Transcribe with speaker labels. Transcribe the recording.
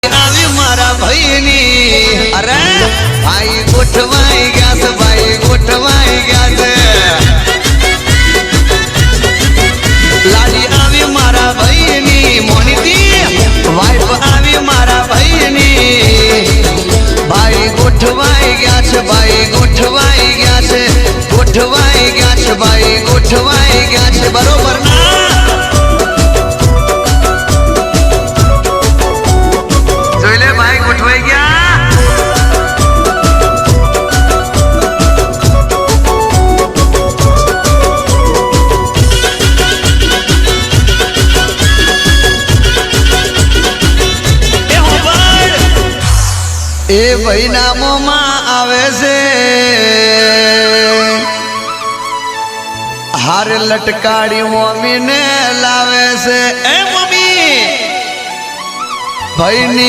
Speaker 1: मारा भाईनी अरे भाई गोठवाई गया से भाई गोठवाई गया से लाली आवी मारा भाईनी मोनिती वाइफ आवी मारा भाईनी भाई गोठवाई गया से भाई गोठवाई गया से गोठवाई गया से भाई गोठवाई गया से बरोबर ना ए भाई नामो मां आवे से हार लटकाड़ी मम्मी ने लावे से ए मम्मी भाई नी